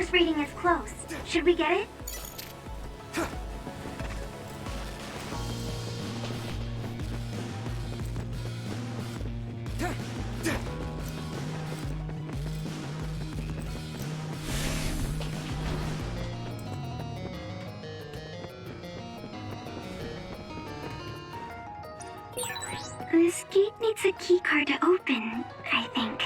This reading is close. Should we get it? This gate needs a keycard to open, I think.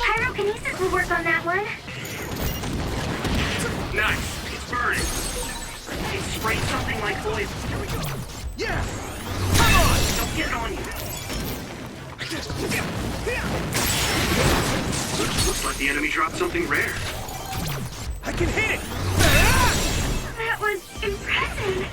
Pyrokinesis will work on that one. Nice. It's burning. It sprayed something like oil. Here we go. Yeah! Come on! Don't get it on you. Looks like the enemy dropped something rare. I can hit it! That was impressive.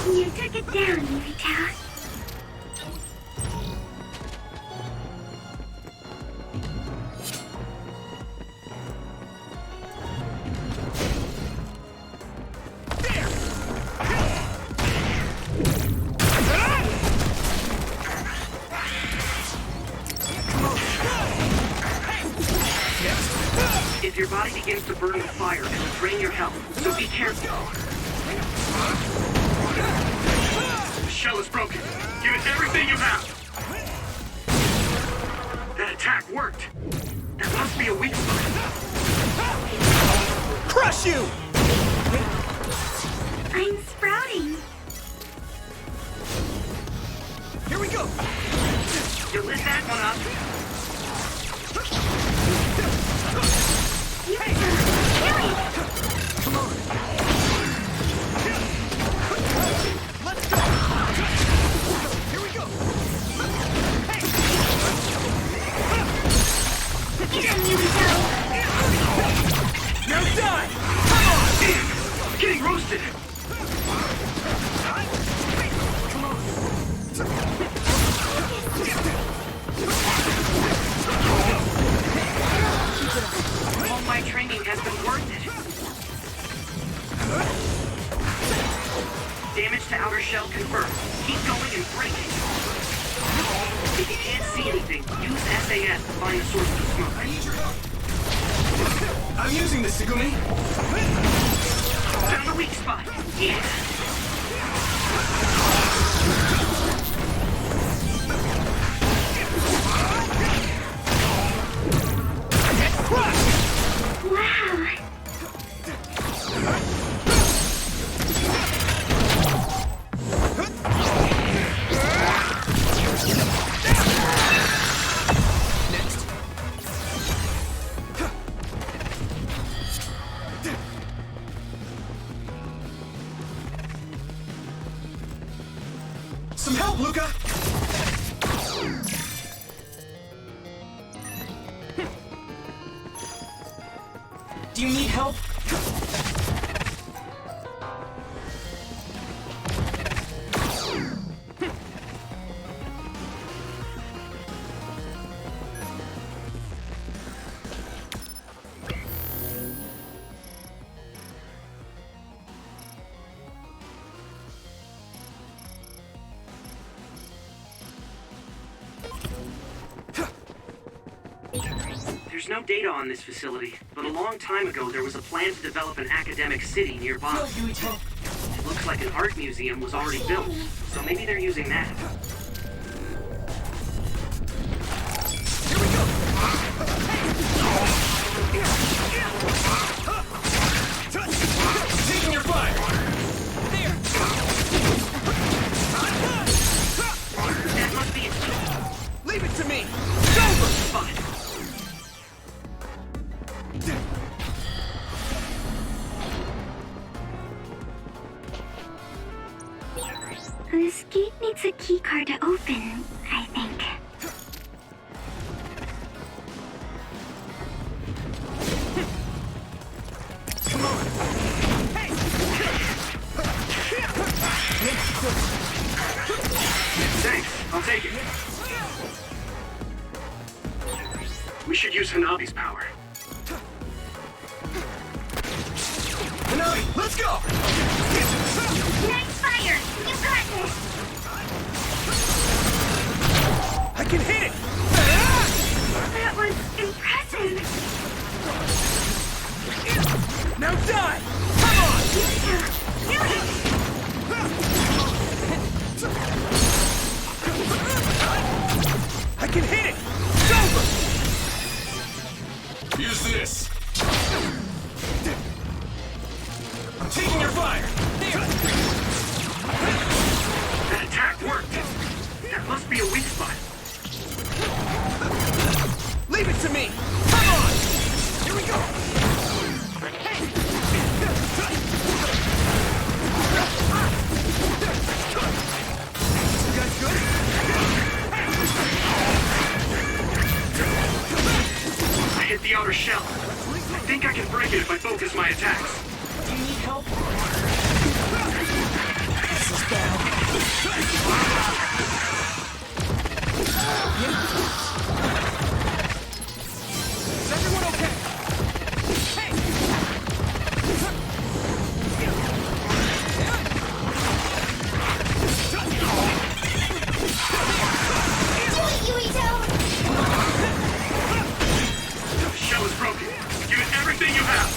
You took it down, Yurita. If your body begins to burn with fire, it will drain your health, so be careful. The shell is broken. Give it everything you have. That attack worked. That must be a weak spot. Crush you! I'm sprouting. Here we go! You lit that one up. Yurita, kill it! Come on! Let's go! Here we go! Hey! Get him, Yurita! Now die! Damn! I'm getting roasted. Come on! All my training has been worth it. Damage to outer shell confirmed. Keep going and break it. If you can't see anything, use SAS to find a source of the smoke. I need your help! I'm using this, Segumi! Found the weak spot. Yeah. Wow! Next. Some help, Luca! Do you need help? There's no data on this facility, but a long time ago there was a plan to develop an academic city nearby. No, Yurita. It looks looks like an art museum was already built, so maybe they're using that. Taking your fire! There! That must be it. Leave it to me! It's over! Fine. This gate needs a keycard to open, I think. Come on! Hey! Thanks, I'll take it. We should use Hanabi's power. Hanabi, let's go! Nice fire! You got this! I can hit it! That was impressive! Now die! Come on! Do it! I can hit it! It's over! Use this! I'm taking your fire! That attack worked. That must be a weak spot. Leave it to me! Come on! Here we go! You guys good? I hit the outer shell. I think I can break it if I focus my attacks. Do you need help? This is bad. Is everyone okay? Hey! The shell is broken. Use everything you have.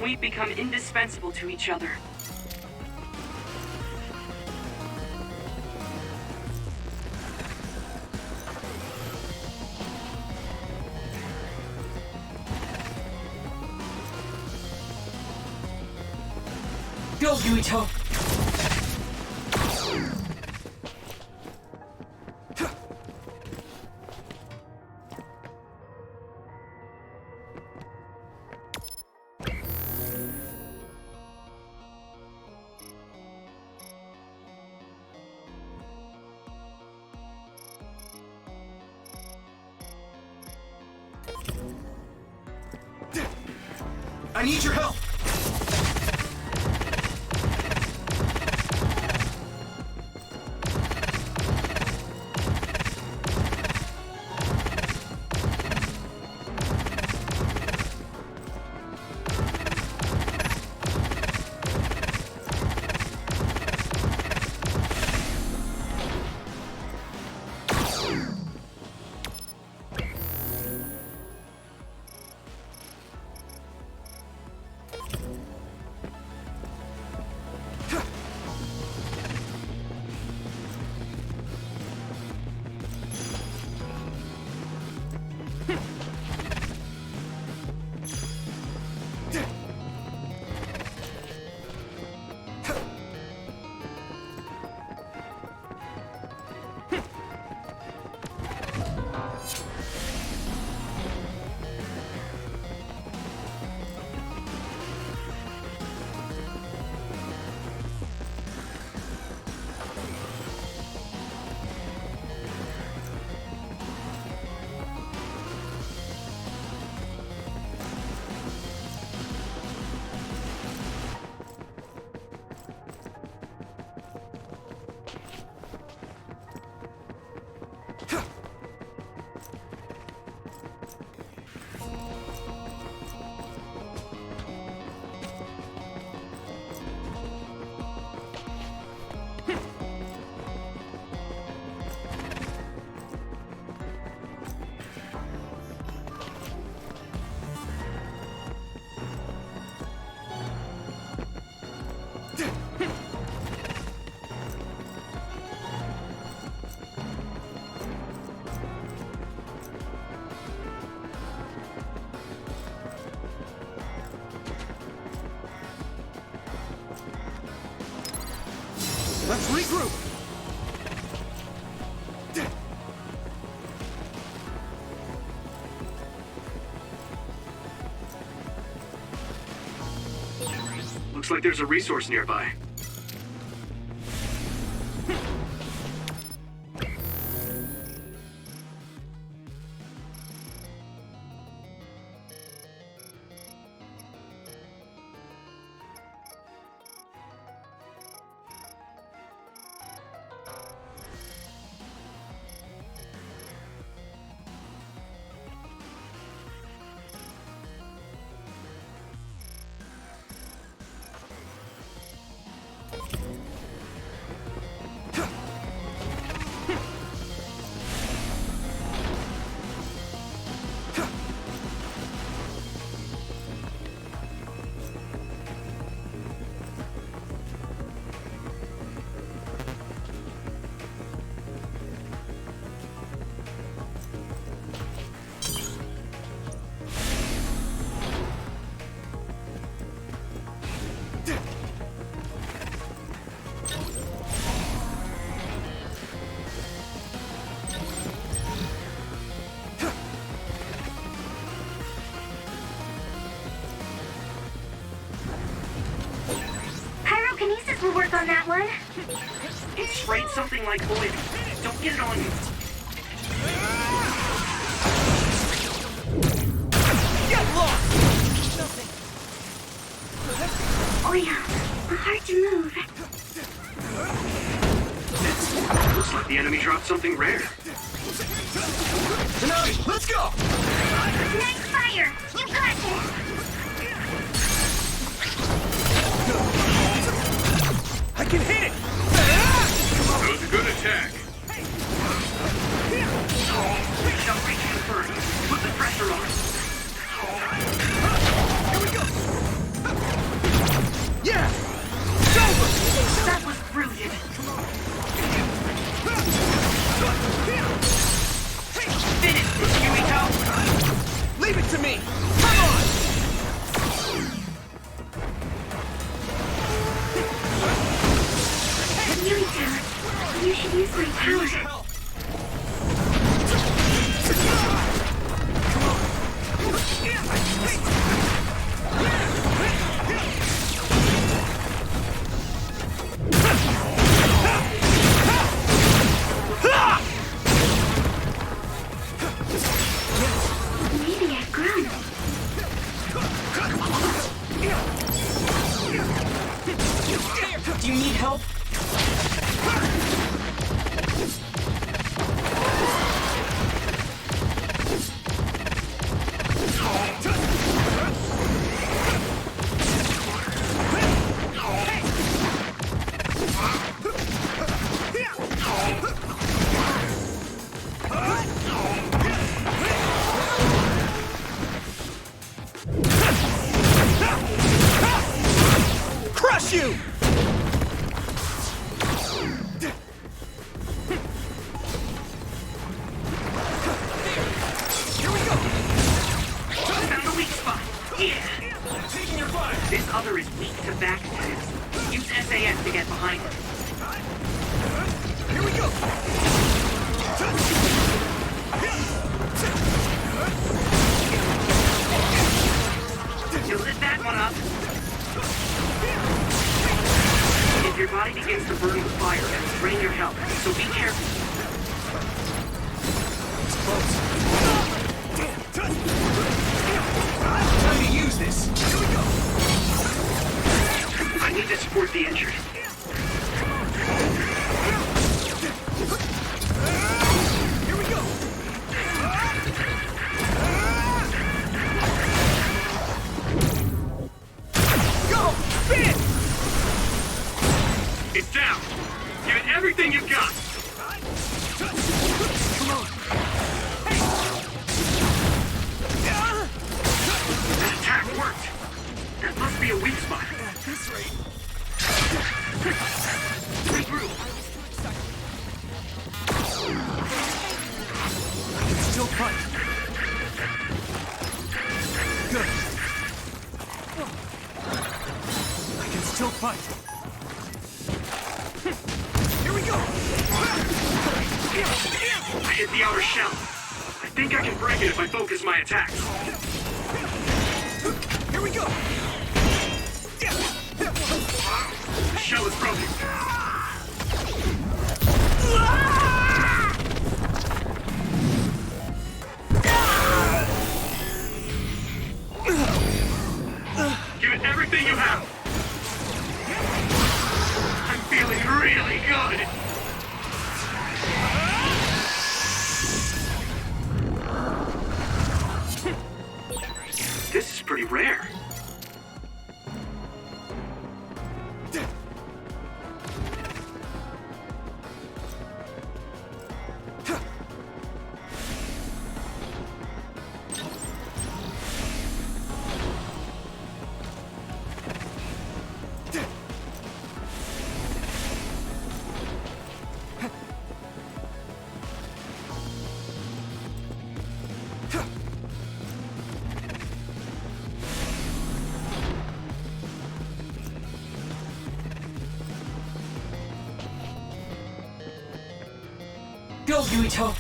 We've become indispensable to each other. Go, Yuito! I need your help! Let's regroup. Looks like there's a resource nearby. Pyrokinesis will work on that one. It sprayed something like oil. Don't get it on you. Get lost! Oil. Hard to move. Looks like the enemy dropped something rare. Tsunami, let's go! Nice fire! You got this! I can hit it! That was a good attack. Shall reach you first. Put the pressure on. Here we go! Yeah! It's over! That was brilliant. Finish this, Yumiko. Leave it to me! Come on! Yumiko, you should use my power. Maybe I've grown. Do you need help? Crush you! Here we go! Found the weak spot. Yeah. Taking your fire! This other is weak to back attacks. Use SAS to get behind it. Here we go! You'll lit that one up. If your body begins to burn with fire, it'll drain your health, so be careful. It's close. Damn! Time to use this! Here we go! I need to support the injured. Here we go! Go! Spin! It's down. Give it everything you've got. Come on! That attack worked. That must be a weak spot. At this rate... Regroup. I can still fight. Good. I can still fight. I hit the outer shell. I think I can break it if I focus my attacks. Here we go! The shell is broken. Give it everything you have. I'm feeling really good. This is pretty rare. Go, Yuito!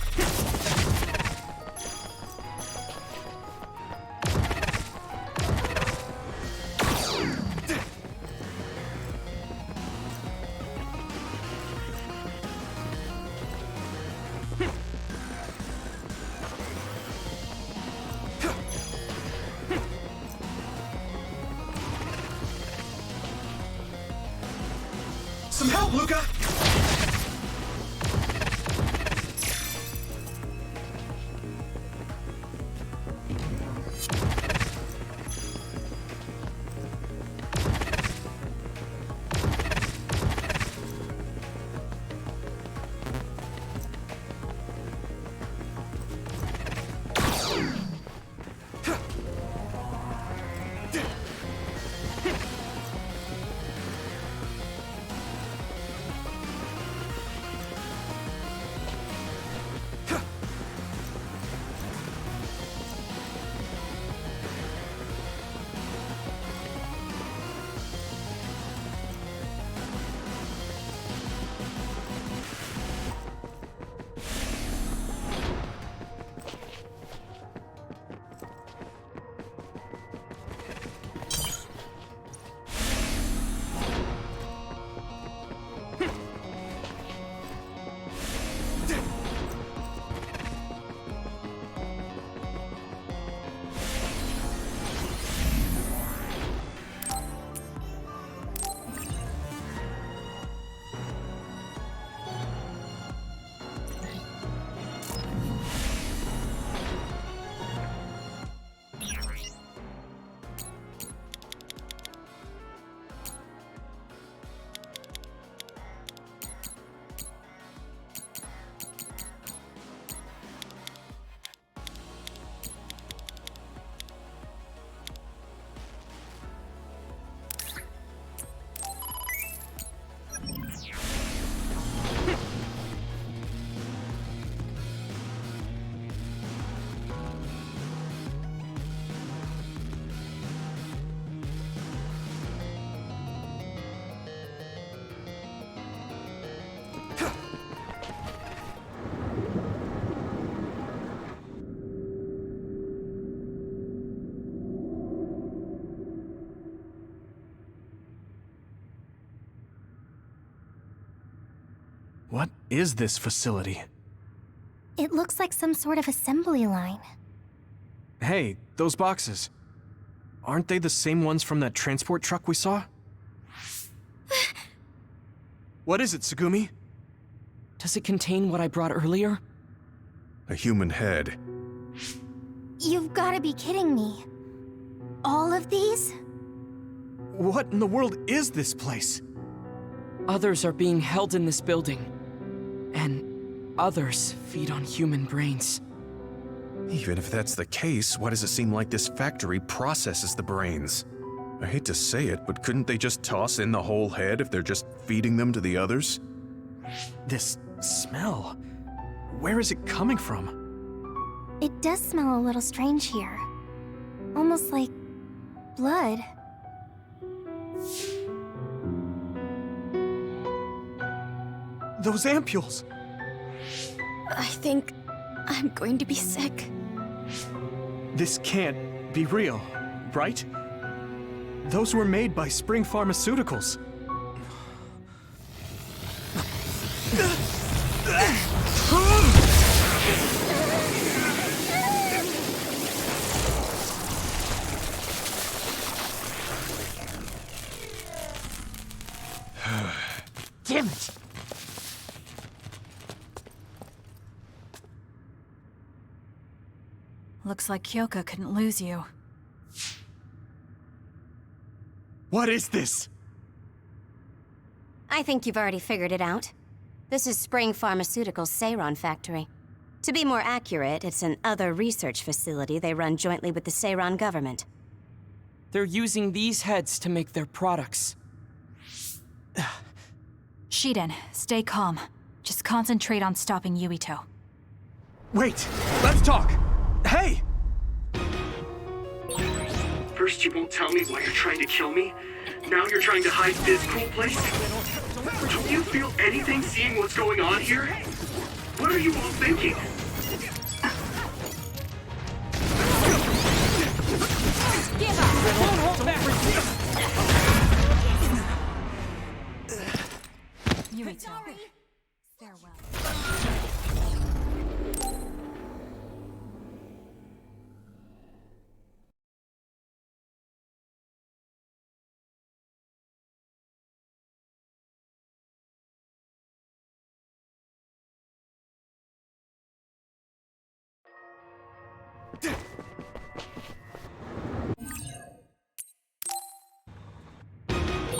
Some help, Luca! What is this facility? It looks like some sort of assembly line. Hey, those boxes. Aren't they the same ones from that transport truck we saw? What is it, Tsugumi? Does it contain what I brought earlier? A human head. You've gotta be kidding me. All of these? What in the world is this place? Others are being held in this building. And others feed on human brains. Even if that's the case, why does it seem like this factory processes the brains? I hate to say it, but couldn't they just toss in the whole head if they're just feeding them to the others? This smell. Where is it coming from? It does smell a little strange here. Almost like blood. Those ampules! I think I'm going to be sick. This can't be real, right? Those were made by Spring Pharmaceuticals. Damn it! Looks like Kyoka couldn't lose you. What is this? I think you've already figured it out. This is Spring Pharmaceuticals' Seiron factory. To be more accurate, it's an other research facility they run jointly with the Seiron government. They're using these heads to make their products. Shiden, stay calm. Just concentrate on stopping Yuito. Wait, let's talk! Hey! First you won't tell me why you're trying to kill me. Now you're trying to hide this cool place? Don't you feel anything seeing what's going on here? What are you all thinking? Give up! Don't hold back! Yuito. Farewell.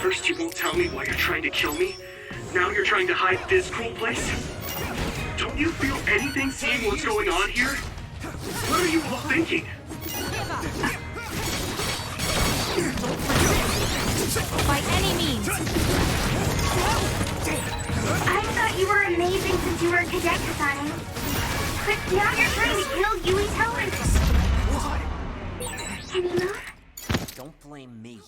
First you won't tell me why you're trying to kill me. Now you're trying to hide this cool place? Don't you feel anything seeing what's going on here? What are you all thinking? By any means! I thought you were amazing since you were a cadet, Kasane. But now you're trying to kill Yuito and... Can he move? Don't blame me.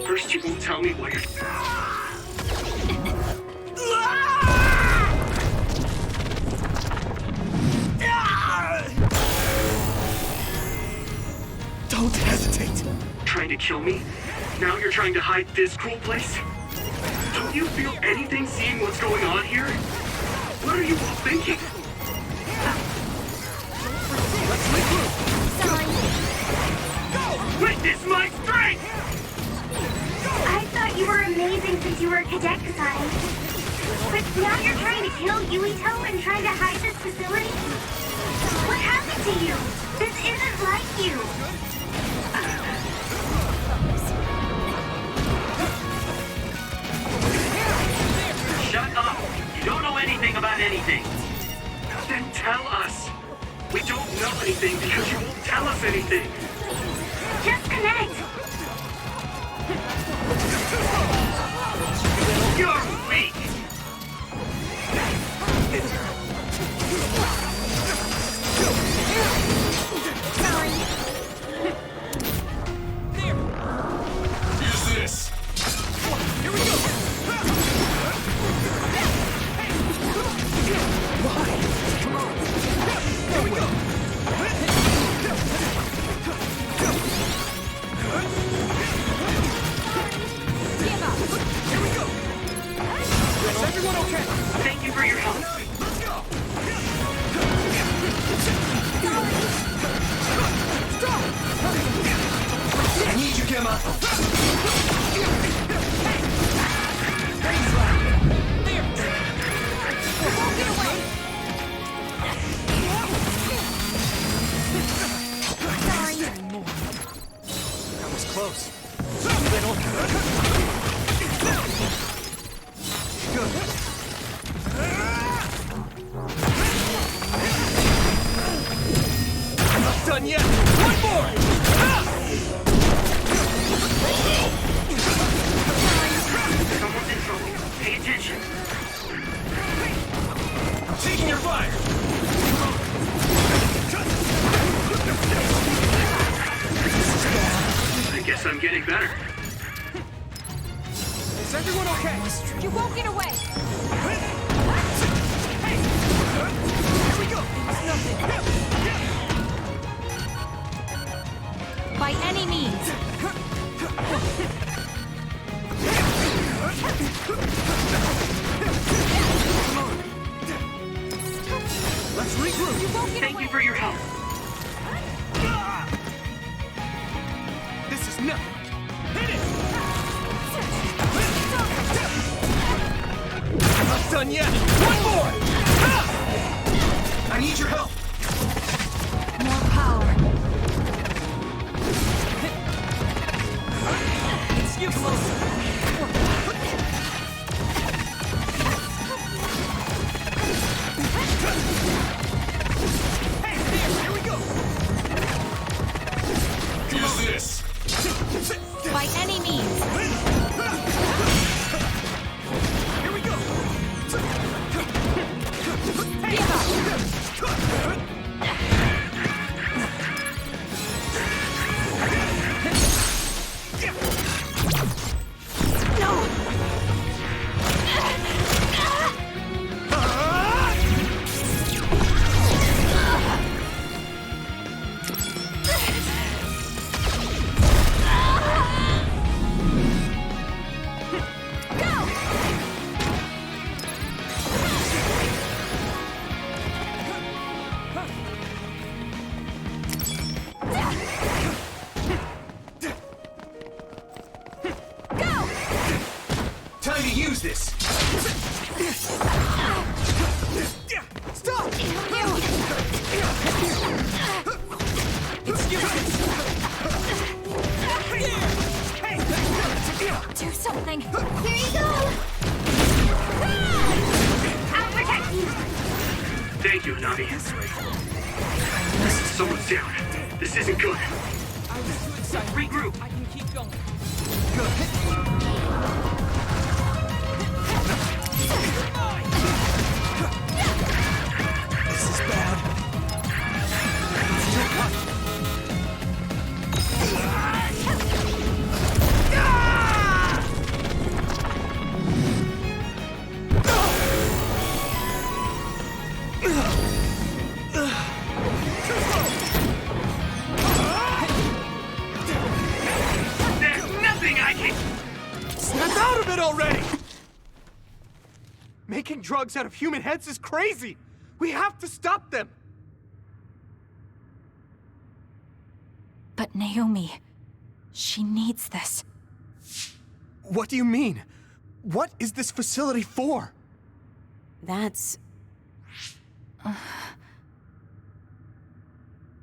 First you won't tell me why you're... Don't hesitate! Trying to kill me? Now you're trying to hide this cool place? Don't you feel anything seeing what's going on here? What are you all thinking? Let's regroup! Witness my strength! I thought you were amazing since you were a cadet, Kasane. But now you're trying to kill Yuito and trying to hide this facility? What happened to you? This isn't like you. Shut up! You don't know anything about anything! Then tell us! We don't know anything because you won't tell us anything! Just connect. You're weak! Use this! Here we go! Why? Come on! There we go! Give up! Here we go! Is everyone okay? Thank you for your help. done yet! One more! Someone's in trouble. Pay attention. I'm taking your fire! I guess I'm getting better. Is everyone okay? You won't get away! Here we go! By any means! Let's regroup! You won't get Thank away! you for your help. This is nothing! Hit it! I'm not done yet! One more! I need your help! More power. It's useless! Hey, here we go! Use this! By any means! Here we go! Give up! Time to use this! Stop! It's useless! Do something! Here you go! I'll protect you! Thank you, Nami. Someone's down. This isn't good. I was too excited. Regroup. I can keep going. This is bad. There's nothing I can... Snap out of it already! Making drugs out of human heads is crazy! We have to stop them! But Naomi, she needs this. What do you mean? What is this facility for? That's...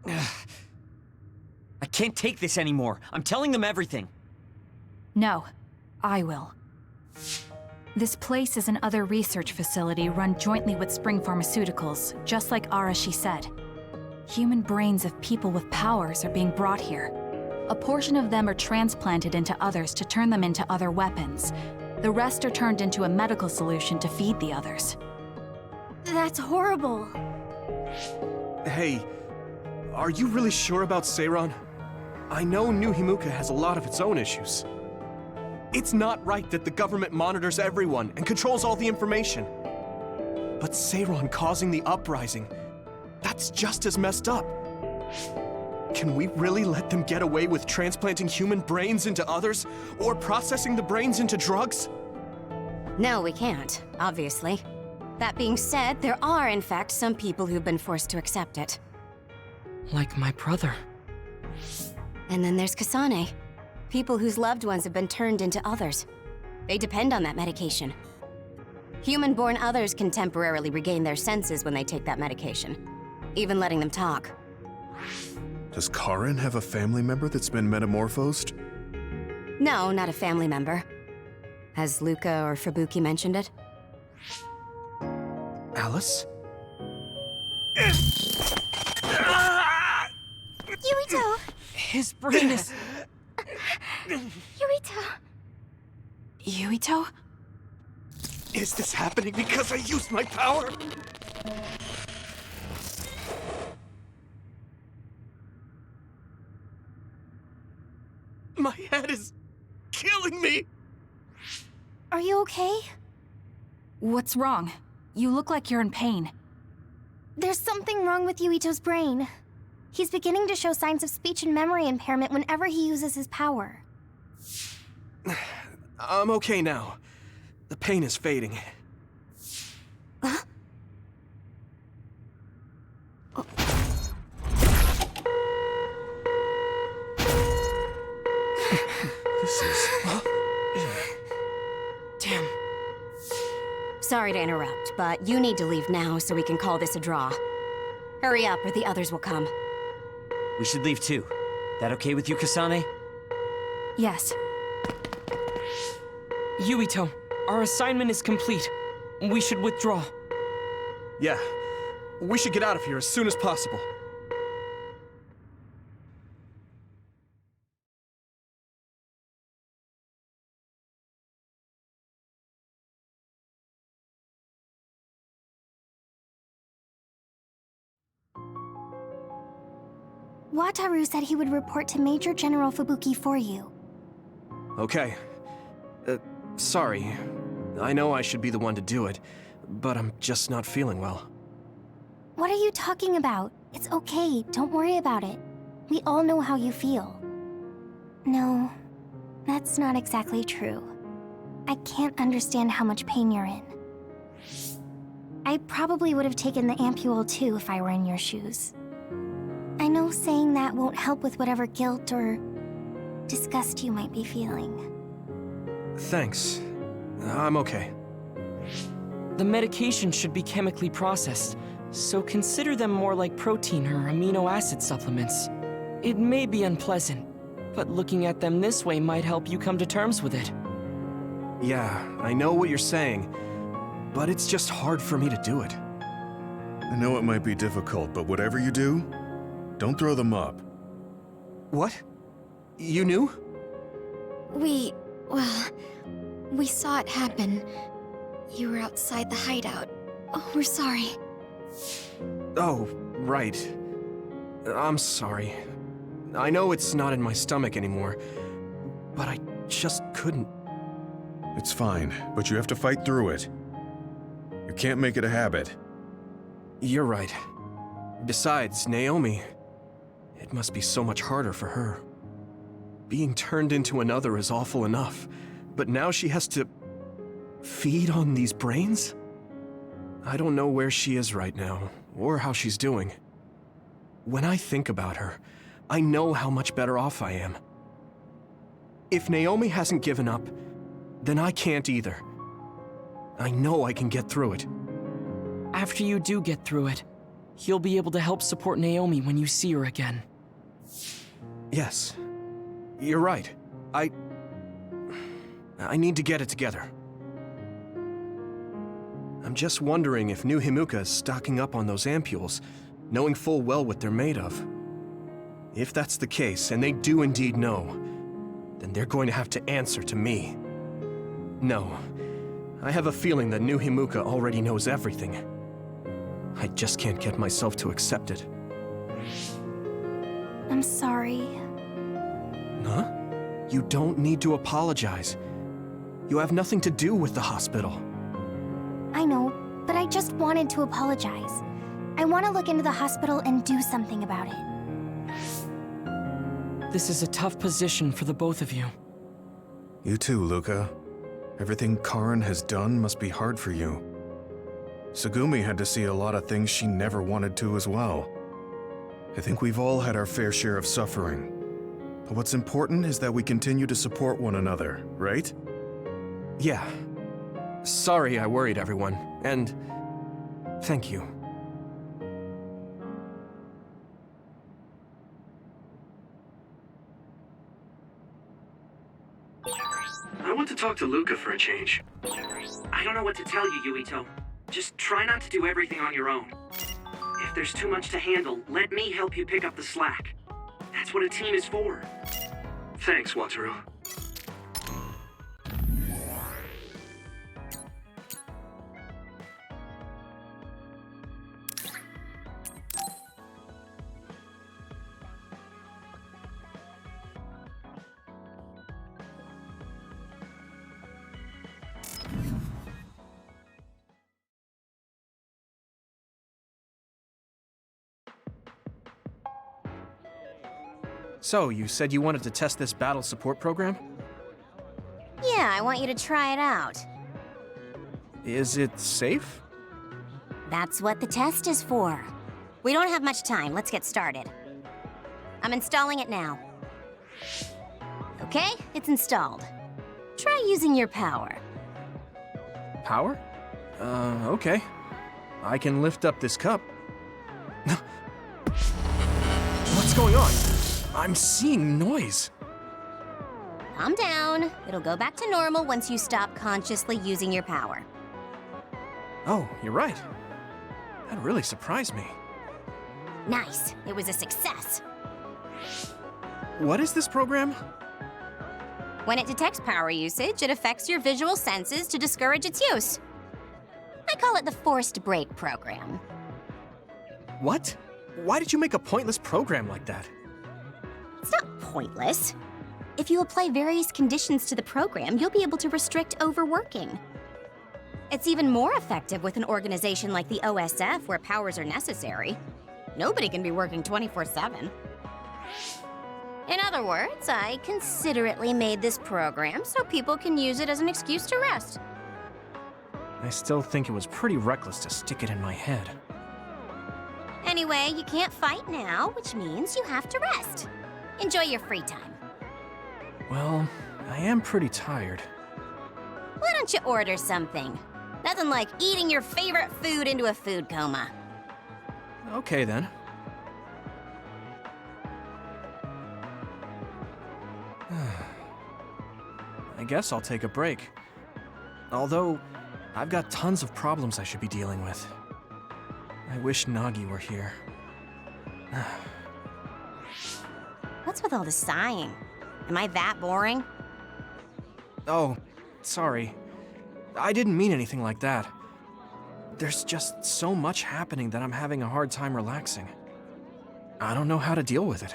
I can't take this anymore. I'm telling them everything. No, I will. This place is another research facility run jointly with Spring Pharmaceuticals, just like Arashi said. Human brains of people with powers are being brought here. A portion of them are transplanted into others to turn them into other weapons. The rest are turned into a medical solution to feed the others. That's horrible. Hey, are you really sure about Seiron? I know New Himuka has a lot of its own issues. It's not right that the government monitors everyone and controls all the information. But Seiron causing the uprising, that's just as messed up. Can we really let them get away with transplanting human brains into others, or processing the brains into drugs? No, we can't, obviously. That being said, there are, in fact, some people who've been forced to accept it. Like my brother. And then there's Kasane. People whose loved ones have been turned into others. They depend on that medication. Human-born others can temporarily regain their senses when they take that medication, even letting them talk. Does Karin have a family member that's been metamorphosed? No, not a family member. Has Luca or Fubuki mentioned it? Alice? His brain is... Yuito. Yuito? Is this happening because I used my power? My head is killing me! Are you okay? What's wrong? You look like you're in pain. There's something wrong with Yuito's brain. He's beginning to show signs of speech and memory impairment whenever he uses his power. I'm okay now. The pain is fading. This is... Damn. Sorry to interrupt, but you need to leave now so we can call this a draw. Hurry up or the others will come. We should leave too. That okay with you, Kasane? Yes. Yuito, our assignment is complete. We should withdraw. Yeah. We should get out of here as soon as possible. Wataru said he would report to Major General Fubuki for you. Okay. Sorry. I know I should be the one to do it, but I'm just not feeling well. What are you talking about? It's okay, don't worry about it. We all know how you feel. No, that's not exactly true. I can't understand how much pain you're in. I probably would have taken the ampule too if I were in your shoes. I know saying that won't help with whatever guilt or disgust you might be feeling. Thanks. I'm okay. The medication should be chemically processed, so consider them more like protein or amino acid supplements. It may be unpleasant, but looking at them this way might help you come to terms with it. Yeah, I know what you're saying, but it's just hard for me to do it. I know it might be difficult, but whatever you do, don't throw them up. What? You knew? We saw it happen. You were outside the hideout. Oh, we're sorry. Oh, right. I'm sorry. I know it's not in my stomach anymore, but I just couldn't. It's fine, but you have to fight through it. You can't make it a habit. You're right. Besides, Naomi, it must be so much harder for her. Being turned into another is awful enough, but now she has to feed on these brains? I don't know where she is right now, or how she's doing. When I think about her, I know how much better off I am. If Naomi hasn't given up, then I can't either. I know I can get through it. After you do get through it, you'll be able to help support Naomi when you see her again. Yes. You're right. I need to get it together. I'm just wondering if New Himuka is stocking up on those ampules, knowing full well what they're made of. If that's the case, and they do indeed know, then they're going to have to answer to me. No. I have a feeling that New Himuka already knows everything. I just can't get myself to accept it. I'm sorry. Huh? You don't need to apologize. You have nothing to do with the hospital. I know, but I just wanted to apologize. I want to look into the hospital and do something about it. This is a tough position for the both of you. You too, Luca. Everything Karin has done must be hard for you. Tsugumi had to see a lot of things she never wanted to as well. I think we've all had our fair share of suffering. But what's important is that we continue to support one another, right? Yeah. Sorry I worried everyone, and thank you. I want to talk to Luca for a change. I don't know what to tell you, Yuito. Just try not to do everything on your own. If there's too much to handle, let me help you pick up the slack. That's what a team is for. Thanks, Wataru. So, you said you wanted to test this battle support program? Yeah, I want you to try it out. Is it safe? That's what the test is for. We don't have much time. Let's get started. I'm installing it now. Okay, it's installed. Try using your power. Power? Okay. I can lift up this cup. What's going on? I'm seeing noise. Calm down. It'll go back to normal once you stop consciously using your power. Oh, you're right. That really surprised me. Nice. It was a success. What is this program? When it detects power usage, it affects your visual senses to discourage its use. I call it the forced break program. What? Why did you make a pointless program like that? It's not pointless. If you apply various conditions to the program, you'll be able to restrict overworking. It's even more effective with an organization like the OSF where powers are necessary. Nobody can be working 24/7. In other words, I considerately made this program so people can use it as an excuse to rest. I still think it was pretty reckless to stick it in my head. Anyway, you can't fight now, which means you have to rest. Enjoy your free time. Well, I am pretty tired. Why don't you order something? Nothing like eating your favorite food into a food coma. Okay then. I guess I'll take a break. Although, I've got tons of problems I should be dealing with. I wish Nagi were here. What's with all the sighing? Am I that boring? Oh, sorry. I didn't mean anything like that. There's just so much happening that I'm having a hard time relaxing. I don't know how to deal with it.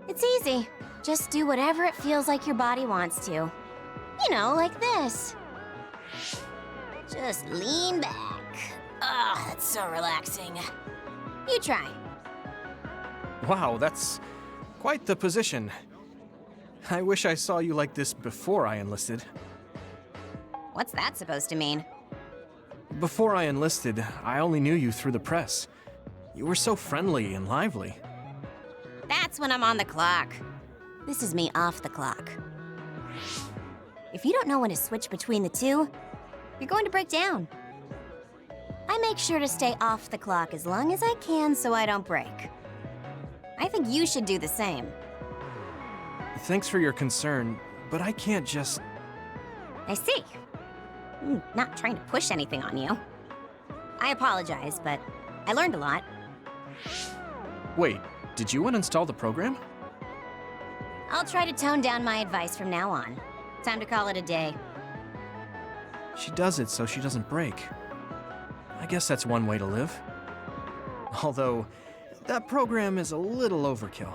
It's easy. Just do whatever it feels like your body wants to. You know, like this. Just lean back. Ugh, that's so relaxing. You try. Wow, that's quite the position. I wish I saw you like this before I enlisted. What's that supposed to mean? Before I enlisted, I only knew you through the press. You were so friendly and lively. That's when I'm on the clock. This is me off the clock. If you don't know when to switch between the two, you're going to break down. I make sure to stay off the clock as long as I can so I don't break. I think you should do the same. Thanks for your concern, but I can't just... I see. Not trying to push anything on you. I apologize, but I learned a lot. Wait, did you uninstall the program? I'll try to tone down my advice from now on. Time to call it a day. She does it so she doesn't break. I guess that's one way to live. Although, that program is a little overkill.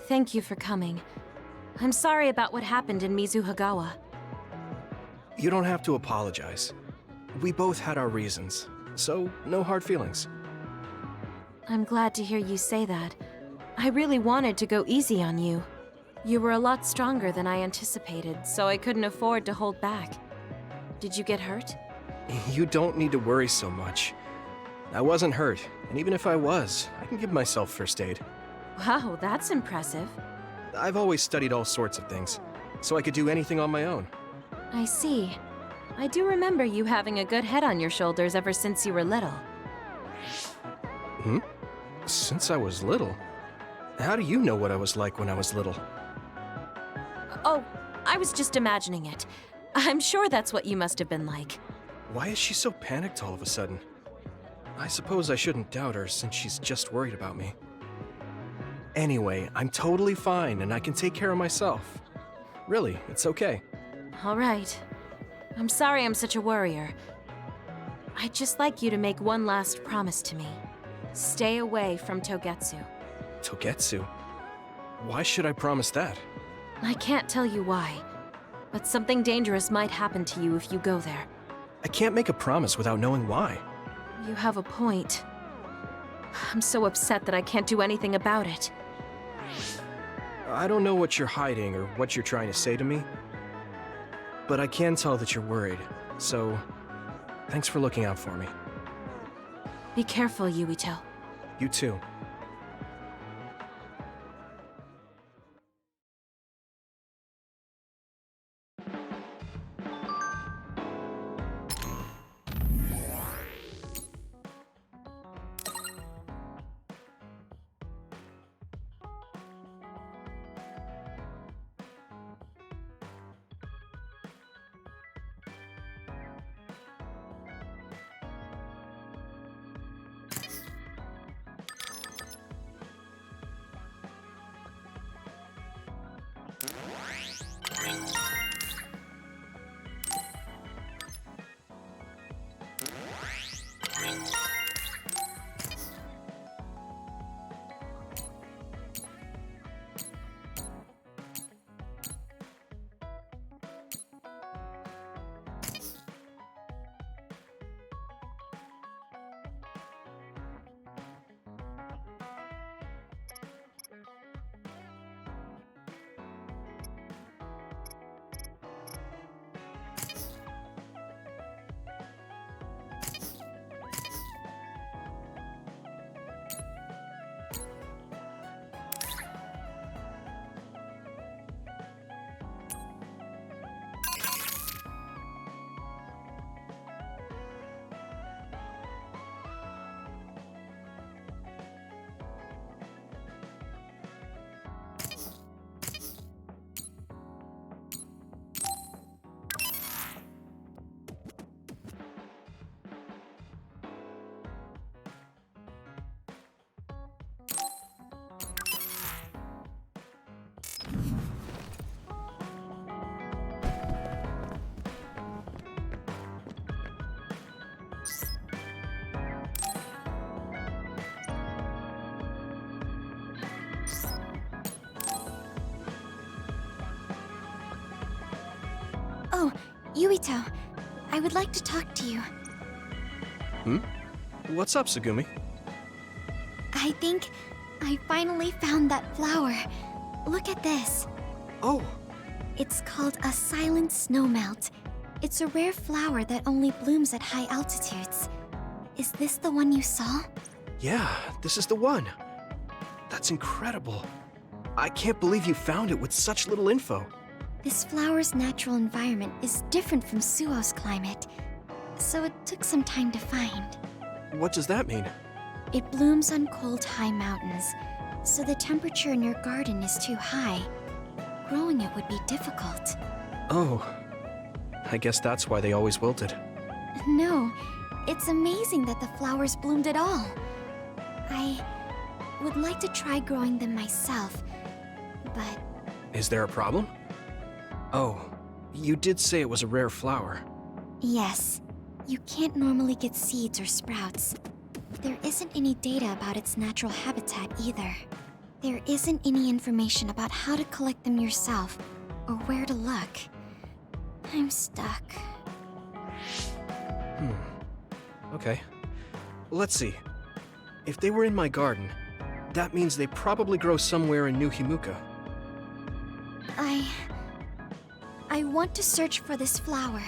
Thank you for coming. I'm sorry about what happened in Mizuhagawa. You don't have to apologize. We both had our reasons, so no hard feelings. I'm glad to hear you say that. I really wanted to go easy on you. You were a lot stronger than I anticipated, so I couldn't afford to hold back. Did you get hurt? You don't need to worry so much. I wasn't hurt, and even if I was, I can give myself first aid. Wow, that's impressive. I've always studied all sorts of things, so I could do anything on my own. I see. I do remember you having a good head on your shoulders ever since you were little. Hmm? Since I was little? How do you know what I was like when I was little? Oh, I was just imagining it. I'm sure that's what you must have been like. Why is she so panicked all of a sudden? I suppose I shouldn't doubt her since she's just worried about me. Anyway, I'm totally fine and I can take care of myself. Really, it's okay. All right. I'm sorry I'm such a worrier. I'd just like you to make one last promise to me. Stay away from Togetsu. Togetsu? Why should I promise that? I can't tell you why, but something dangerous might happen to you if you go there. I can't make a promise without knowing why. You have a point. I'm so upset that I can't do anything about it. I don't know what you're hiding or what you're trying to say to me, but I can tell that you're worried, so thanks for looking out for me. Be careful, Yuito. You too. Oh, Yuito, I would like to talk to you. Hmm? What's up, Tsugumi? I think I finally found that flower. Look at this. Oh! It's called a silent snowmelt. It's a rare flower that only blooms at high altitudes. Is this the one you saw? Yeah, this is the one. That's incredible. I can't believe you found it with such little info. This flower's natural environment is different from Suo's climate, so it took some time to find. What does that mean? It blooms on cold, high mountains, so the temperature in your garden is too high. Growing it would be difficult. Oh, I guess that's why they always wilted. No, it's amazing that the flowers bloomed at all. I would like to try growing them myself, but... Is there a problem? Oh, you did say it was a rare flower. Yes. You can't normally get seeds or sprouts. There isn't any data about its natural habitat either. there isn't any information about how to collect them yourself, or where to look. I'm stuck. Okay. Let's see. If they were in my garden, that means they probably grow somewhere in New Himuka. I want to search for this flower.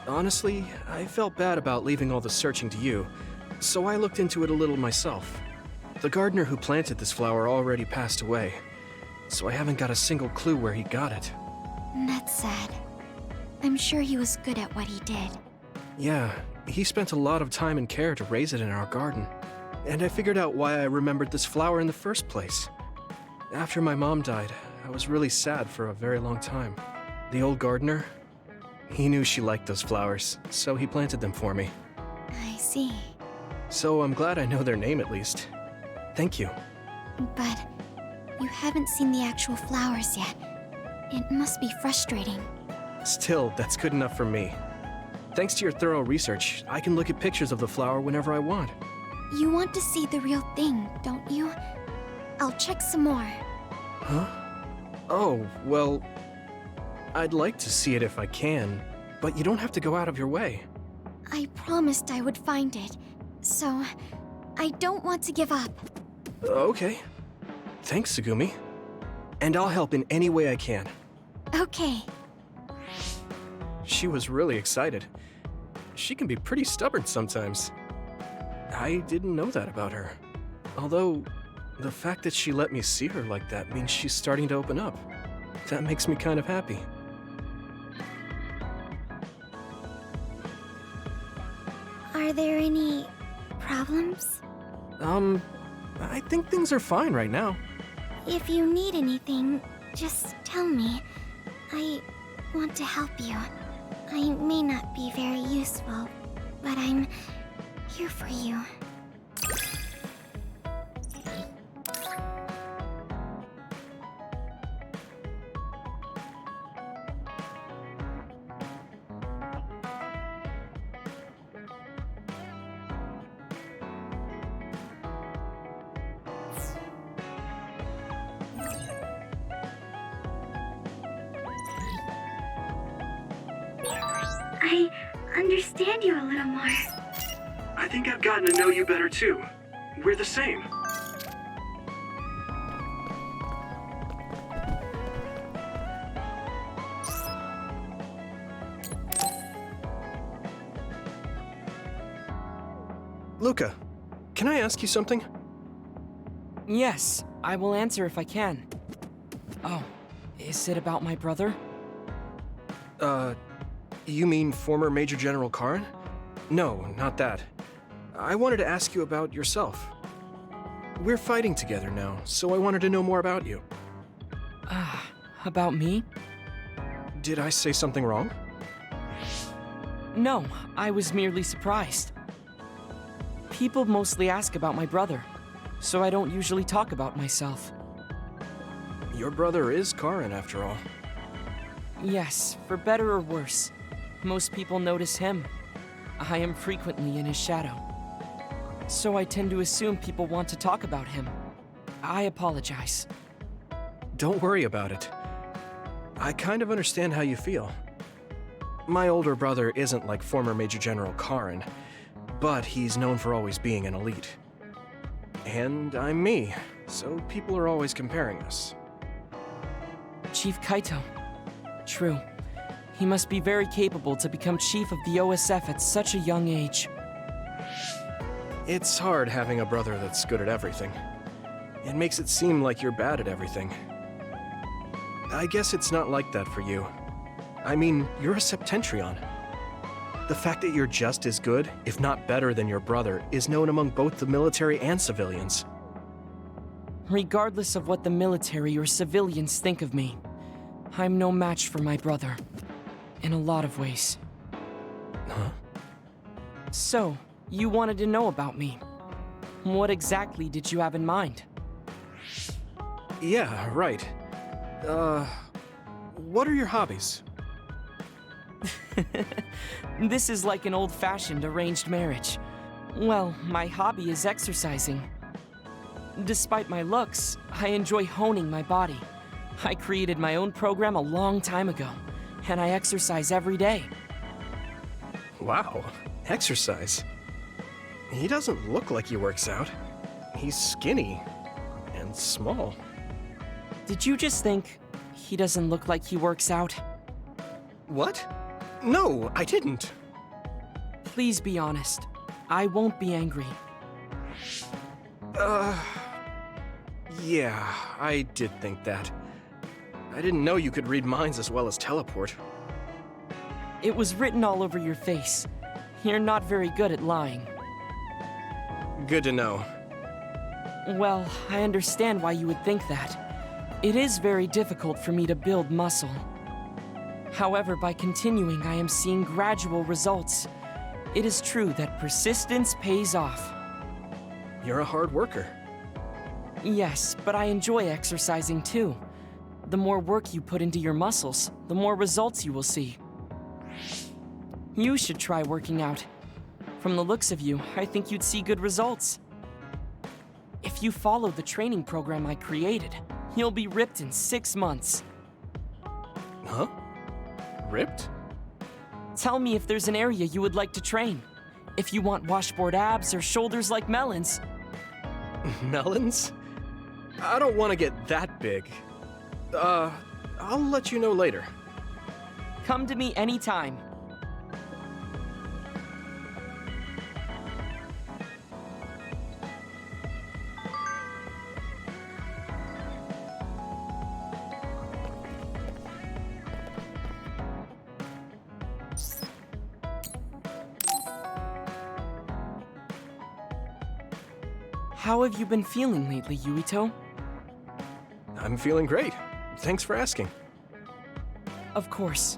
Honestly, I felt bad about leaving all the searching to you, so I looked into it a little myself. The gardener who planted this flower already passed away, so I haven't got a single clue where he got it. That's sad. I'm sure he was good at what he did. Yeah, he spent a lot of time and care to raise it in our garden. And I figured out why I remembered this flower in the first place. After my mom died, I was really sad for a very long time. The old gardener, he knew she liked those flowers, so he planted them for me. I see. So I'm glad I know their name at least. Thank you. But you haven't seen the actual flowers yet. It must be frustrating. Still, that's good enough for me. Thanks to your thorough research, I can look at pictures of the flower whenever I want. You want to see the real thing, don't you? I'll check some more. Huh? Oh, well, I'd like to see it if I can, but you don't have to go out of your way. I promised I would find it, so I don't want to give up. Okay. Thanks, Tsugumi. And I'll help in any way I can. Okay. She was really excited. She can be pretty stubborn sometimes. I didn't know that about her. Although, the fact that she let me see her like that means she's starting to open up. That makes me kind of happy. Are there any problems? I think things are fine right now. If you need anything, just tell me. I want to help you. I may not be very useful, but I'm here for you. I understand you a little more. I think I've gotten to know you better too. We're the same. Luca, can I ask you something? Yes, I will answer if I can. Oh, is it about my brother? You mean former Major General Karin? No, not that. I wanted to ask you about yourself. We're fighting together now, so I wanted to know more about you. About me? Did I say something wrong? No, I was merely surprised. People mostly ask about my brother, so I don't usually talk about myself. Your brother is Karin, after all. Yes, for better or worse. Most people notice him. I am frequently in his shadow. So I tend to assume people want to talk about him. I apologize. Don't worry about it. I kind of understand how you feel. My older brother isn't like former Major General Karin, but he's known for always being an elite. And I'm me, so people are always comparing us. Chief Kaito. True. He must be very capable to become chief of the OSF at such a young age. It's hard having a brother that's good at everything. It makes it seem like you're bad at everything. I guess it's not like that for you. I mean, you're a Septentrion. The fact that you're just as good, if not better than your brother, is known among both the military and civilians. Regardless of what the military or civilians think of me, I'm no match for my brother. In a lot of ways. Huh? So, you wanted to know about me. What exactly did you have in mind? Yeah, right. What are your hobbies? This is like an old-fashioned arranged marriage. Well, my hobby is exercising. Despite my looks, I enjoy honing my body. I created my own program a long time ago, and I exercise every day. Wow, exercise. He doesn't look like he works out. He's skinny and small. Did you just think he doesn't look like he works out? What? No, I didn't. Please be honest. I won't be angry. Yeah, I did think that. I didn't know you could read minds as well as teleport. It was written all over your face. You're not very good at lying. Good to know. Well, I understand why you would think that. It is very difficult for me to build muscle. However, by continuing, I am seeing gradual results. It is true that persistence pays off. You're a hard worker. Yes, but I enjoy exercising too. The more work you put into your muscles, the more results you will see. You should try working out. From the looks of you, I think you'd see good results. If you follow the training program I created, you'll be ripped in 6 months. Huh? Ripped? Tell me if there's an area you would like to train. If you want washboard abs or shoulders like melons. Melons? I don't want to get that big. I'll let you know later. Come to me anytime. How have you been feeling lately, Yuito? I'm feeling great. Thanks for asking. Of course.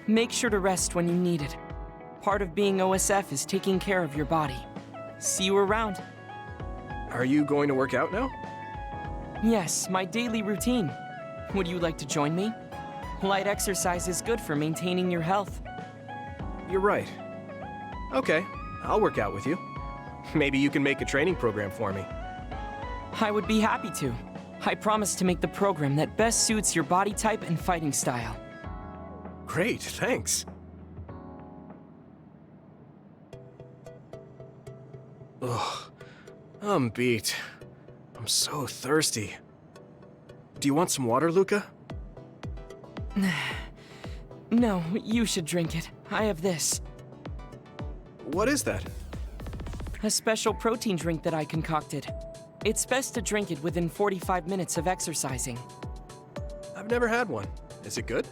Make sure to rest when you need it. Part of being OSF is taking care of your body. See you around. Are you going to work out now? Yes, my daily routine. Would you like to join me? Light exercise is good for maintaining your health. You're right. Okay, I'll work out with you. Maybe you can make a training program for me. I would be happy to. I promise to make the program that best suits your body type and fighting style. Great, thanks. Ugh, I'm beat. I'm so thirsty. Do you want some water, Luca? No, you should drink it. I have this. What is that? A special protein drink that I concocted. It's best to drink it within 45 minutes of exercising. I've never had one. Is it good?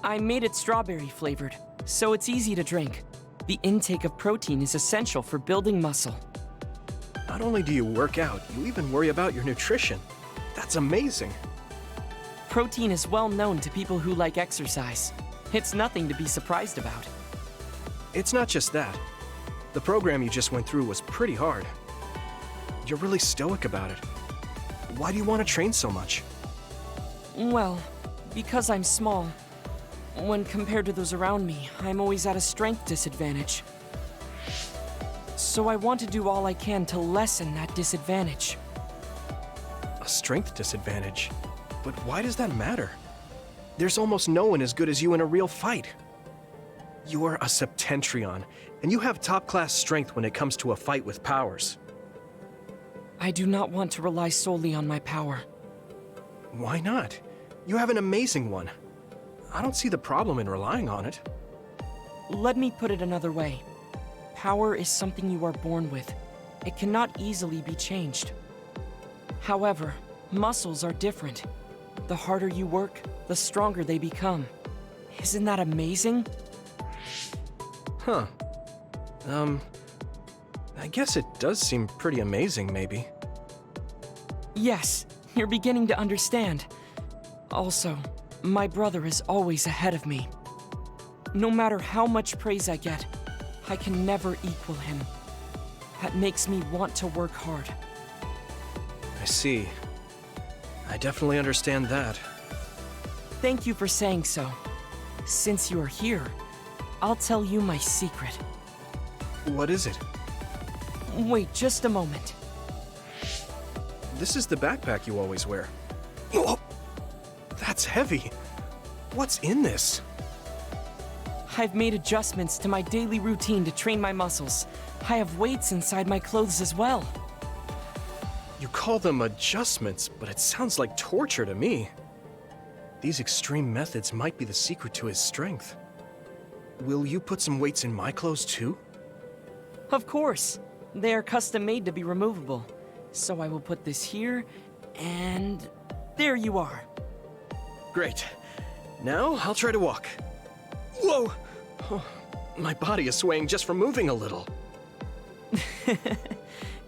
I made it strawberry flavored, so it's easy to drink. The intake of protein is essential for building muscle. Not only do you work out, you even worry about your nutrition. That's amazing. Protein is well known to people who like exercise. It's nothing to be surprised about. It's not just that. The program you just went through was pretty hard. You're really stoic about it. Why do you want to train so much? Well, because I'm small. When compared to those around me, I'm always at a strength disadvantage. So I want to do all I can to lessen that disadvantage. A strength disadvantage? But why does that matter? There's almost no one as good as you in a real fight. You're a Septentrion, and you have top-class strength when it comes to a fight with powers. I do not want to rely solely on my power. Why not? You have an amazing one. I don't see the problem in relying on it. Let me put it another way. Power is something you are born with. It cannot easily be changed. However, muscles are different. The harder you work, the stronger they become. Isn't that amazing? Huh. I guess it does seem pretty amazing, maybe. Yes, you're beginning to understand. Also, my brother is always ahead of me. No matter how much praise I get, I can never equal him. That makes me want to work hard. I see. I definitely understand that. Thank you for saying so. Since you're here, I'll tell you my secret. What is it? Wait just a moment. this is the backpack you always wear. Oh, that's heavy. What's in this? I've made adjustments to my daily routine to train my muscles. I have weights inside my clothes as well. You call them adjustments, but it sounds like torture to me. These extreme methods might be the secret to his strength. Will you put some weights in my clothes too? Of course. They are custom made to be removable. So I will put this here, and there you are. Great. Now I'll try to walk. Whoa! Oh, my body is swaying just from moving a little.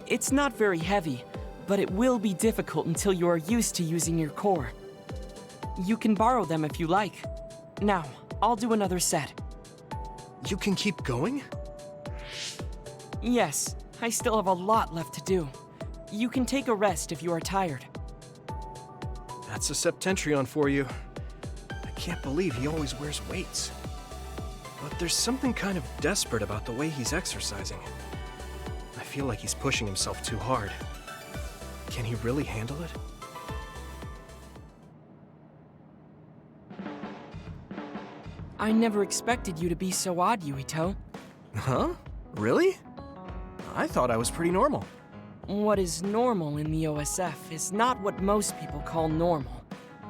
It's not very heavy, but it will be difficult until you are used to using your core. You can borrow them if you like. Now, I'll do another set. You can keep going? Yes, I still have a lot left to do. You can take a rest if you are tired. That's a Septentrion for you. I can't believe he always wears weights. But there's something kind of desperate about the way he's exercising. I feel like he's pushing himself too hard. Can he really handle it? I never expected you to be so odd, Yuito. Huh? Really? I thought I was pretty normal. What is normal in the OSF is not what most people call normal.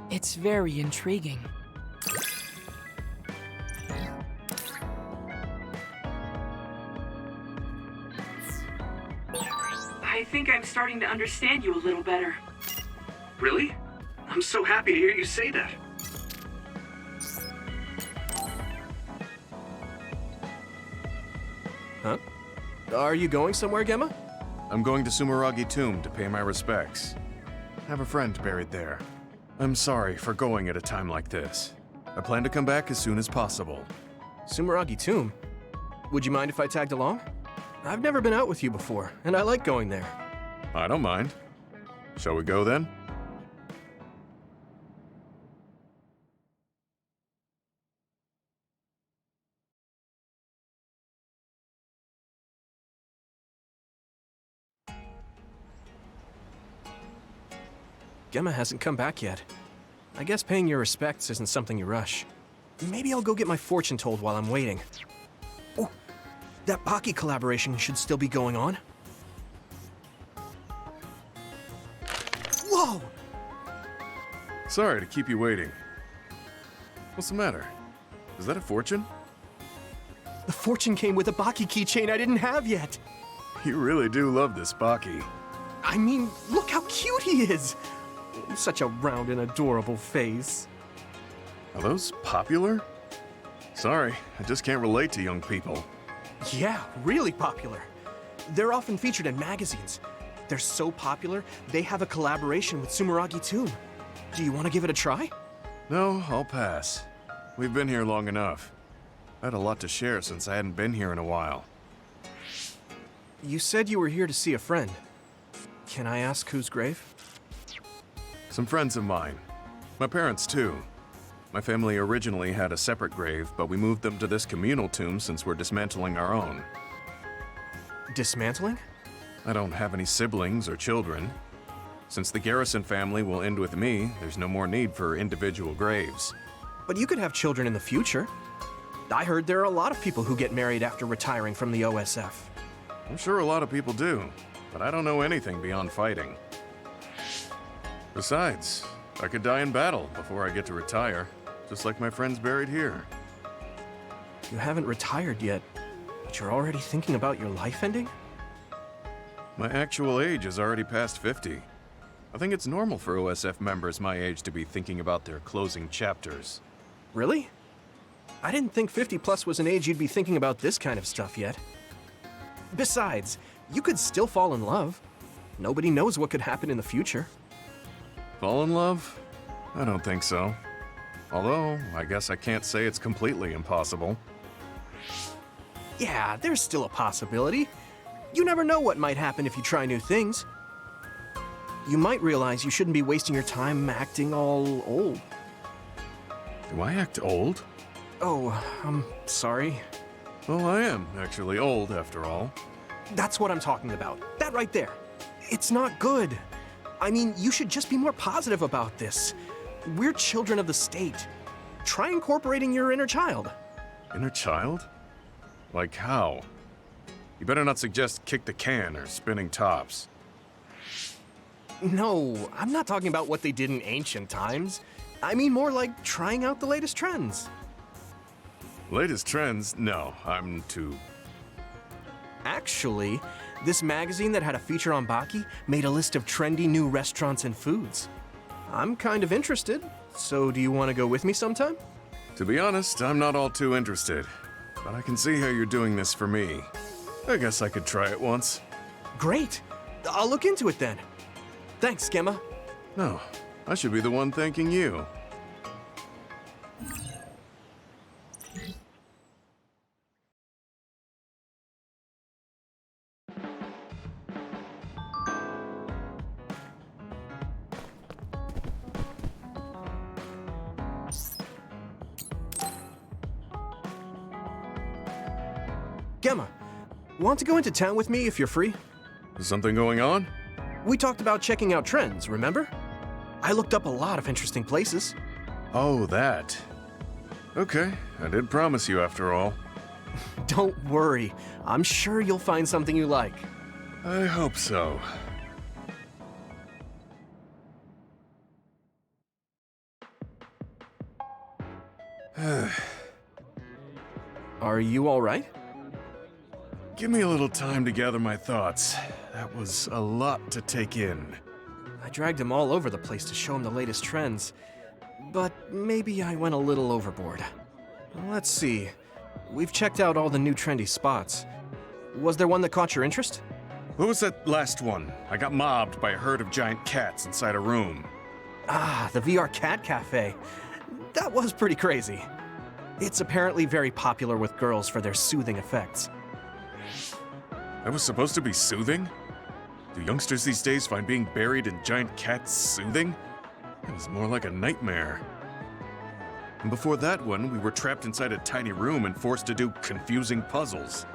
It's very intriguing. I think I'm starting to understand you a little better. Really? I'm so happy to hear you say that. Huh? Are you going somewhere, Gemma? I'm going to Sumeragi Tomb to pay my respects. I have a friend buried there. I'm sorry for going at a time like this. I plan to come back as soon as possible. Sumeragi Tomb? Would you mind if I tagged along? I've never been out with you before, and I like going there. I don't mind. Shall we go then? Gemma hasn't come back yet. I guess paying your respects isn't something you rush. Maybe I'll go get my fortune told while I'm waiting. Oh, that Baki collaboration should still be going on. Whoa! Sorry to keep you waiting. What's the matter? Is that a fortune? The fortune came with a Baki keychain I didn't have yet. You really do love this Baki. I mean, look how cute he is! Such a round and adorable face. Are those popular? Sorry, I just can't relate to young people. Yeah, really popular. They're often featured in magazines. They're so popular, they have a collaboration with Sumeragi Tomb. Do you want to give it a try? No, I'll pass. We've been here long enough. I had a lot to share since I hadn't been here in a while. You said you were here to see a friend. Can I ask whose grave? Some friends of mine. My parents, too. My family originally had a separate grave, but we moved them to this communal tomb since we're dismantling our own. Dismantling? I don't have any siblings or children. Since the Garrison family will end with me, there's no more need for individual graves. But you could have children in the future. I heard there are a lot of people who get married after retiring from the OSF. I'm sure a lot of people do, but I don't know anything beyond fighting. Besides, I could die in battle before I get to retire, just like my friends buried here. You haven't retired yet, but you're already thinking about your life ending? My actual age is already past 50. I think it's normal for OSF members my age to be thinking about their closing chapters. Really? I didn't think 50 plus was an age you'd be thinking about this kind of stuff yet. Besides, you could still fall in love. Nobody knows what could happen in the future. Fall in love? I don't think so. Although, I guess I can't say it's completely impossible. Yeah, there's still a possibility. You never know what might happen if you try new things. You might realize you shouldn't be wasting your time acting all old. Do I act old? Oh, I'm sorry. Well, I am actually old, after all. That's what I'm talking about. That right there. It's not good. I mean, you should just be more positive about this. We're children of the state. Try incorporating your inner child. Inner child? Like how? You better not suggest kick the can or spinning tops. No, I'm not talking about what they did in ancient times. I mean more like trying out the latest trends. Latest trends? No, I'm too... Actually, this magazine that had a feature on Baki made a list of trendy new restaurants and foods. I'm kind of interested, so do you want to go with me sometime? To be honest, I'm not all too interested. But I can see how you're doing this for me. I guess I could try it once. Great! I'll look into it then. Thanks, Gemma. No, I should be the one thanking you. Gemma, want to go into town with me if you're free? Is something going on? We talked about checking out trends, remember? I looked up a lot of interesting places. Oh, that. Okay, I did promise you after all. Don't worry, I'm sure you'll find something you like. I hope so. Are you all right? Give me a little time to gather my thoughts. That was a lot to take in. I dragged him all over the place to show him the latest trends, but maybe I went a little overboard. Let's see. We've checked out all the new trendy spots. Was there one that caught your interest? What was that last one? I got mobbed by a herd of giant cats inside a room. Ah, the VR Cat Cafe. That was pretty crazy. It's apparently very popular with girls for their soothing effects. That was supposed to be soothing? Do youngsters these days find being buried in giant cats soothing? It was more like a nightmare. And before that one, we were trapped inside a tiny room and forced to do confusing puzzles.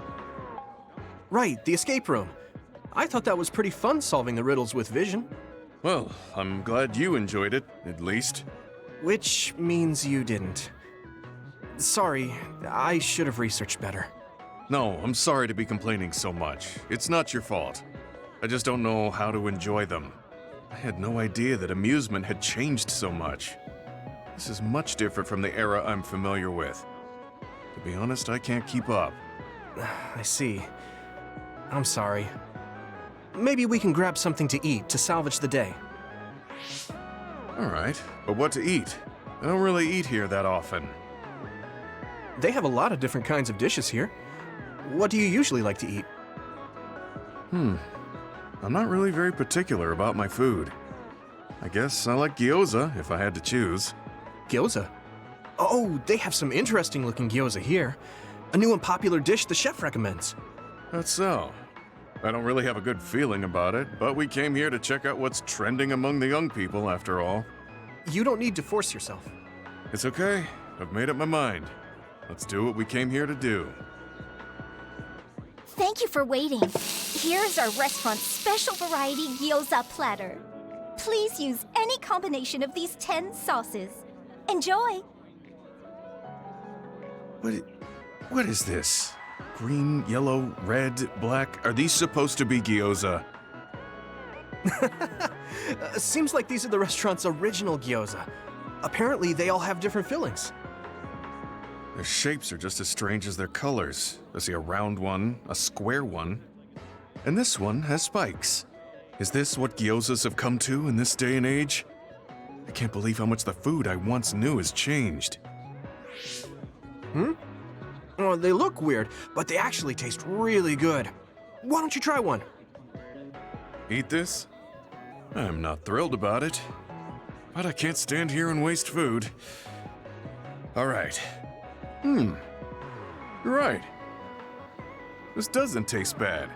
Right, the escape room. I thought that was pretty fun solving the riddles with vision. Well, I'm glad you enjoyed it, at least. Which means you didn't. Sorry, I should have researched better. No, I'm sorry to be complaining so much. It's not your fault. I just don't know how to enjoy them. I had no idea that amusement had changed so much. This is much different from the era I'm familiar with. To be honest, I can't keep up. I see. I'm sorry. Maybe we can grab something to eat to salvage the day. All right, but what to eat? I don't really eat here that often. They have a lot of different kinds of dishes here. What do you usually like to eat? I'm not really very particular about my food. I guess I like gyoza if I had to choose. Gyoza? Oh, they have some interesting looking gyoza here. A new and popular dish the chef recommends. That's so. I don't really have a good feeling about it, but we came here to check out what's trending among the young people after all. You don't need to force yourself. It's okay. I've made up my mind. Let's do what we came here to do. Thank you for waiting. Here's our restaurant's special variety gyoza platter. Please use any combination of these 10 sauces. Enjoy! What is this? Green, yellow, red, black? Are these supposed to be gyoza? Seems like these are the restaurant's original gyoza. Apparently, they all have different fillings. Their shapes are just as strange as their colors. I see a round one, a square one, and this one has spikes. Is this what gyozas have come to in this day and age? I can't believe how much the food I once knew has changed. Oh, they look weird, but they actually taste really good. Why don't you try one? Eat this? I'm not thrilled about it, but I can't stand here and waste food. All right. You're right. This doesn't taste bad.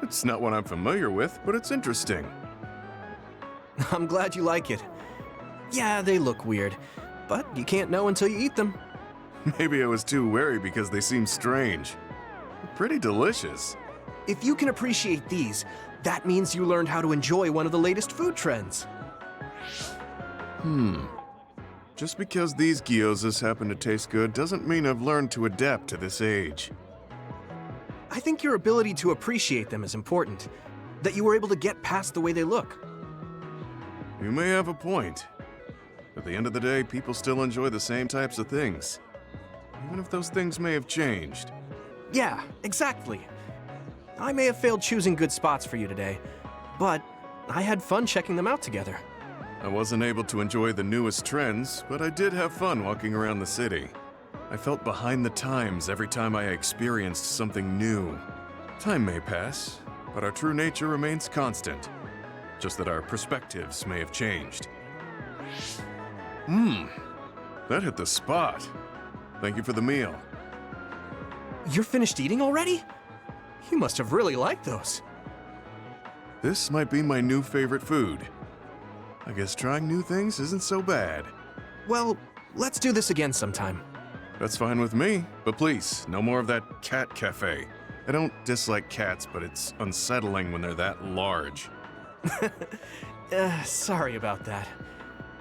It's not what I'm familiar with, but it's interesting. I'm glad you like it. Yeah, they look weird, but you can't know until you eat them. Maybe I was too wary because they seem strange. Pretty delicious. If you can appreciate these, that means you learned how to enjoy one of the latest food trends. Just because these gyozas happen to taste good doesn't mean I've learned to adapt to this age. I think your ability to appreciate them is important. That you were able to get past the way they look. You may have a point. At the end of the day, people still enjoy the same types of things. Even if those things may have changed. Yeah, exactly. I may have failed choosing good spots for you today, but I had fun checking them out together. I wasn't able to enjoy the newest trends, but I did have fun walking around the city. I felt behind the times every time I experienced something new. Time may pass, but our true nature remains constant. Just that our perspectives may have changed. That hit the spot. Thank you for the meal. You're finished eating already? You must have really liked those. This might be my new favorite food. I guess trying new things isn't so bad. Well, let's do this again sometime. That's fine with me, but please, no more of that cat cafe. I don't dislike cats, but it's unsettling when they're that large. Sorry about that.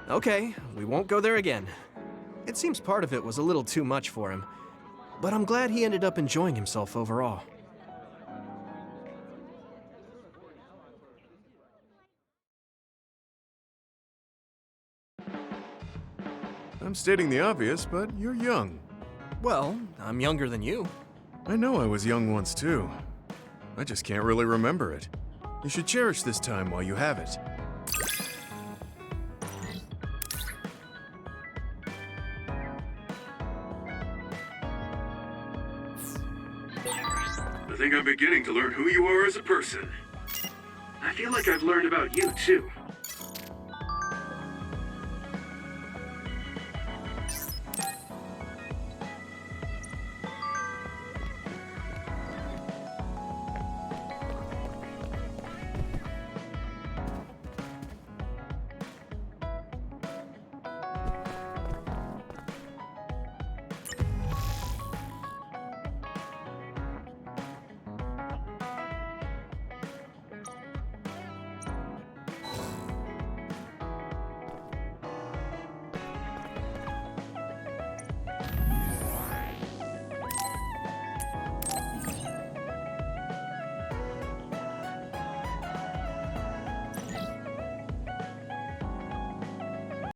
Okay, we won't go there again. It seems part of it was a little too much for him, but I'm glad he ended up enjoying himself overall. I'm stating the obvious, but you're young. Well, I'm younger than you. I know I was young once too. I just can't really remember it. You should cherish this time while you have it. I think I'm beginning to learn who you are as a person. I feel like I've learned about you, too.